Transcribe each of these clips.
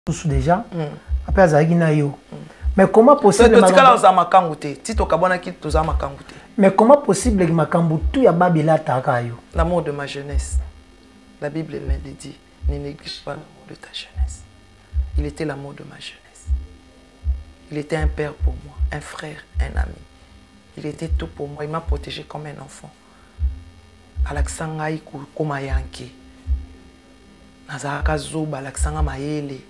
tous déjà après azaki na yo mais comment possible mais comment possible que makambu tout ya babila taka yo l'amour de ma jeunesse la Bible me le dit ne néglige pas l'amour de ta jeunesse il était l'amour de ma jeunesse il était un père pour moi un frère un ami il était tout pour moi il m'a protégé comme un enfant Alexangai kuma yanke nazaka zoba Alexanga mayele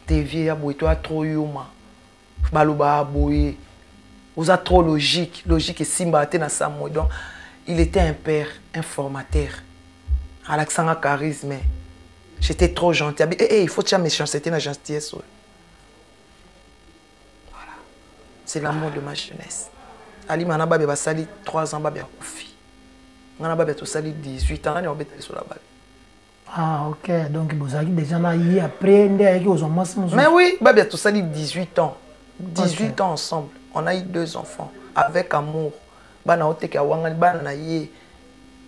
TV ya boito a trop yuma baloba boye oza trop logique et simba te na samo donc il était un père un formateur Alexanga charisme j'étais trop gentil il faut que méchanceté na gentillesse voilà c'est l'amour de ma jeunesse Ali mana babe basali 3 ans babe ya kufi ngana babe to sali 18 ans ni obeta sur la babe. Ah ok donc vous avez déjà là y après ndé aux hommes. Mais oui babe to sali 18 ans 18 ans ensemble on a eu 2 enfants avec amour bana oteka wanga bana na ye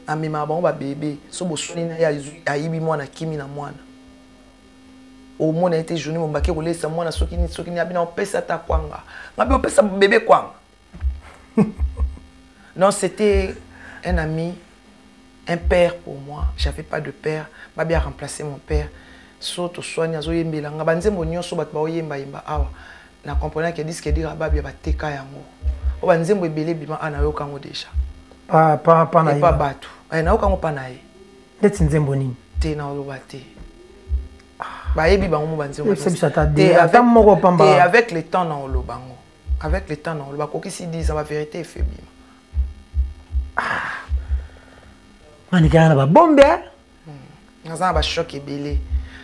amema ba ba bébé so bosuni na ya ayibi mwana kimi na mwana au monde a été journée mon baké roulé ça mwana soki ni abina opesa ta kwanga ngabi opesa bébé kwanga. Non, c'était un ami, un père pour moi. J'avais pas de père. Babi a remplacé mon père. Soto soigna zo yembela. Nga banze monyo so bat ba oyemba yemba awa. Na comprenant que dit que dire babi ba teka yango. O banze mo ebele bima ana yo kango déjà. Pas na pas batu. Na yo kango pa na ye. Ndeti nzembo nini? Te na lo bate. Ba yebi bango mo banze mo. C'est ça ta dé. Ata moko pamba. Et avec le temps na lo bango. Avec le temps, non, le bakoki si dit, la vérité est faible.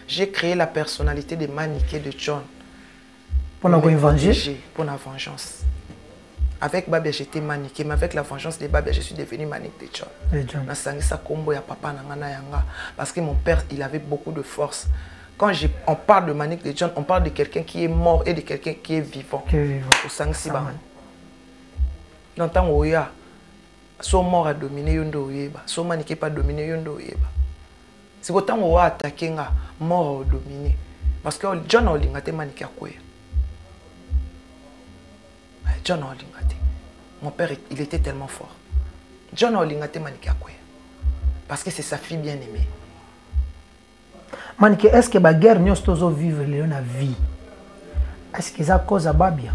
J'ai créé la personnalité de Maniké de John. Pour la vengeance. Pour la vengeance. Avec Babia, j'étais Maniké, mais avec la vengeance de Babia, je suis devenu Maniké de John. Parce que mon père, il avait beaucoup de force. Quand on parle de Maniké de John, on parle de quelqu'un qui est mort et de quelqu'un qui est vivant. Au Sang-Siba. Dans le temps où il y a, son mort a dominé Yondo Yeba, son Maniké pas dominé Yondo Yeba. C'est autant où il a attaqué, mort a dominé. Parce que John a lingate Maniké à quoi? John a lingate. Mon père, il était tellement fort. John a lingate Maniké à quoi? Parce que c'est sa fille bien-aimée. Maniké, est-ce que la guerre nous tous vivre la vie? Est-ce que ça cause à Babia?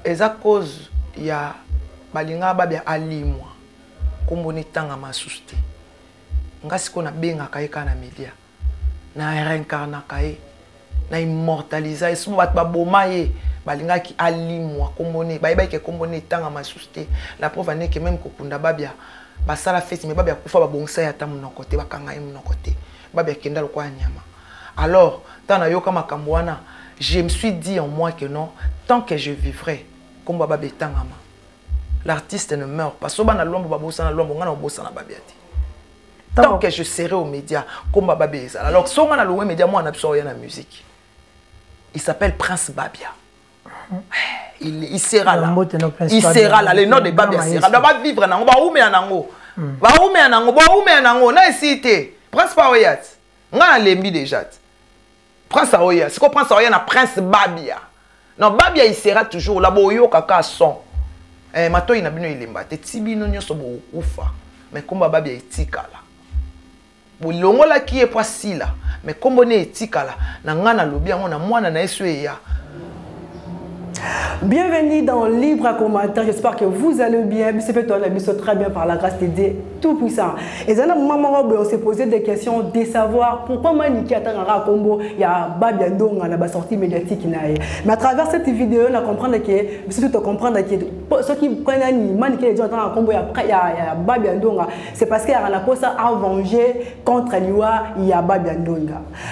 Et ça cause il y a balinga Babia ali moi comme on est tanga ma souste. Ngasi ko na benga kai kana media. Na réincarna kai na immortaliser et souvent ba bomaye balinga ki ali moi comme on est ba ke comme on est tanga ma souste. La preuve est que même ko kunda Babia ba sala fête mais Babia kufa ba bongsa ya ta mon côté ba kanga mon côté. Alors, je me suis dit en moi que non, tant que je vivrai, comme Baba Betangama, l'artiste ne meurt pas. Tant que je serai aux médias, comme Baba Beza. Alors, si on a loué médias, moi, on a besoin de la musique. Il s'appelle Prince Babia. Il sera là. Il sera là. Le nom de Babia sera là. On va vivre là. On va oumer en ango. Va oumer en ango. Va oumer en ango. Na cité. Prince Paoyat, on a l'embi déjà. Prince Paoyat, c'est quoi Prince Paoyat na Prince Babia. Non, Babia il sera toujours là, boyo kaka son. Mato il n'a bino il emba, te tibi no nyoso bo ufa. Mais comme Babia etika là. Bo longo la qui est poisi là, mais comme on est etika là, na ngana lobi yango na mwana na eswe ya. Bienvenue dans Libre à commentaire. J'espère que vous allez bien. Mais c'est fait toi, très bien par la grâce de Dieu Tout-Puissant. Et là, on s'est posé des questions de savoir pourquoi Maniké a un combo. Il y a Babiando, on a sortie médiatique. Mais à travers cette vidéo, on a compris que c'est tout comprendre que ceux qui prennent Maniké les gens un combo, il y a Babiando, c'est parce qu'il y a un poste à venger contre l'IWA, il y a Babiando.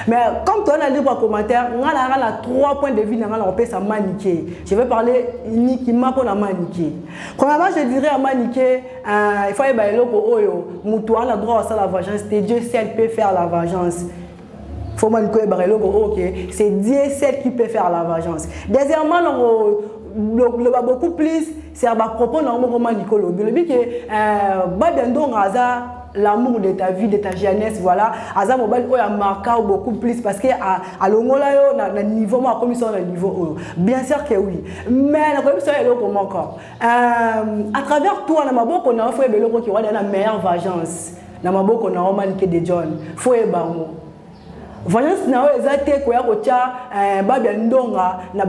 Mais comme toi, on a Libre à commentaire, on a 3 points de vue dans le pays à Maniké. Je vais parler uniquement pour la Maniké. Premièrement, je dirais à Maniké, il faut que Moutou a le droit à la vengeance. Dieu seul peut faire la vengeance. Il faut que c'est Dieu seul qui peut faire la vengeance. Deuxièmement, le beaucoup plus, c'est à propos de Maniké. Le but que Babiando Raza l'amour de ta vie, de ta jeunesse, voilà. Aza mobile a marqué beaucoup plus parce que à l'ongola yo na niveau moi comme ça na niveau bien sûr que oui. Mais comme ça est comment encore. À travers toi na maboko na faut beloko qui va dans la meilleure vengeance. Na maboko na Omanique de John. Faut ebango. Vengeance na ezate ko ya ko tia babia ndonga na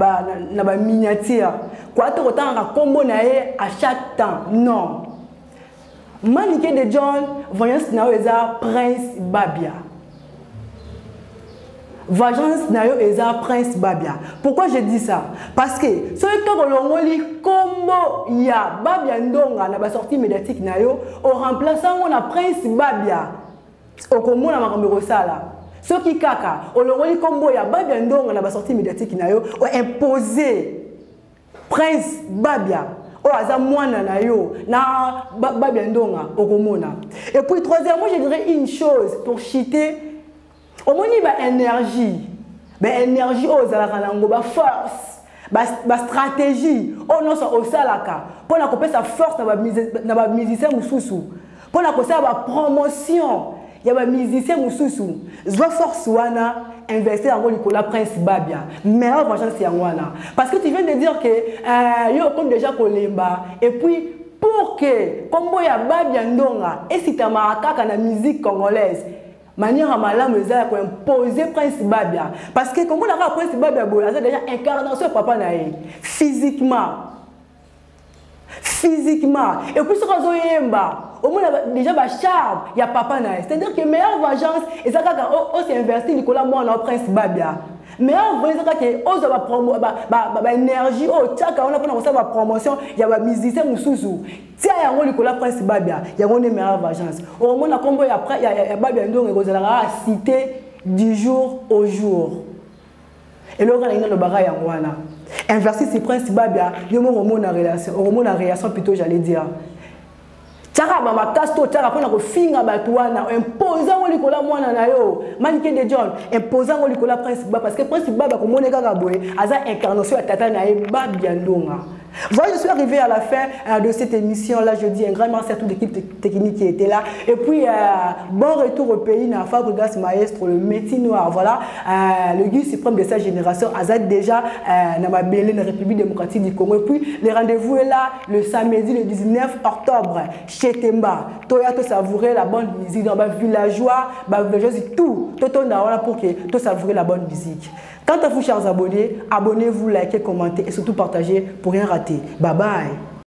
ba miniature. Quoi to tanga combo na ye à chaque temps. Non. Manique de John, vengeance na eza Prince Babia. Vengeance na eza Prince Babia. Pourquoi je dis ça? Parce que ce que l'ongoli combo ya Babia ndonga na ba sortie médiatique na yo au remplaçant on a Prince Babia. Au combo na makambo sala. Ce qui kaka au l'ongoli combo ya Babia ndonga na ba sortie médiatique na yo o imposer Prince Babia. Oh, aza mwana na yo na Babia ndonga okomona. Et puis troisièmement, je dirais une chose pour chiter. Au moins ba énergie. Ba énergie oh zalaka nango ba force, ba stratégie. Oh non ça osalaka. Pour na kope sa force na ba musicien mususu. Pour na kosa ba promotion. Il y a ba musicien mususu. Zwa force wana investir en Nicolas Prince Babia. Mais en vengeance c'est wana. Parce que tu viens de dire que yo comme déjà kolemba et puis pour que comme ya Babia ndonga et si ta maraka na musique congolaise manière à malamu za ko imposer Prince Babia parce que comme on a Prince Babia bola ça déjà incarnation papa na physiquement et puis ce qu'on yemba au moins déjà ba charme il y a papa na c'est-à-dire que meilleure vengeance et ça quand on s'est investi Nicolas moi na Prince Babia meilleure vengeance que on va promo ba énergie oh tchaka on a pour ça ba promotion il y a ba musicien mususu tia yango Nicolas Prince Babia yango ne meilleure vengeance au moins na combo après il y a Babia ndongo ekozala cité du jour au jour et là on a le bagay yango wana inverser si Prince Babia yo mo remona relation plutôt j'allais dire tchaka ba kasto tchaka pona ko finga batwana imposant ngo likola mwana na yo Manique de John imposant ngo likola Prince Babia parce que Prince Babia ko moneka ka boye aza incarnation ya tata na ye Babia ndonga. Voilà, je suis arrivé à la fin de cette émission là. Je dis un grand merci à toute l'équipe technique qui était là et puis bon retour au pays na Fabregas Maestro le métier noir. Voilà le guide suprême de sa génération Azad déjà na mabele na République démocratique du Congo et puis le rendez-vous est là le samedi le 19 octobre chez Temba. Toya to savourer la bonne musique dans ba villageois tout on a là pour que to savourer la bonne musique. Quant à vous chers abonnés, abonnez-vous, likez, commentez et surtout partagez pour rien rater. Bye bye.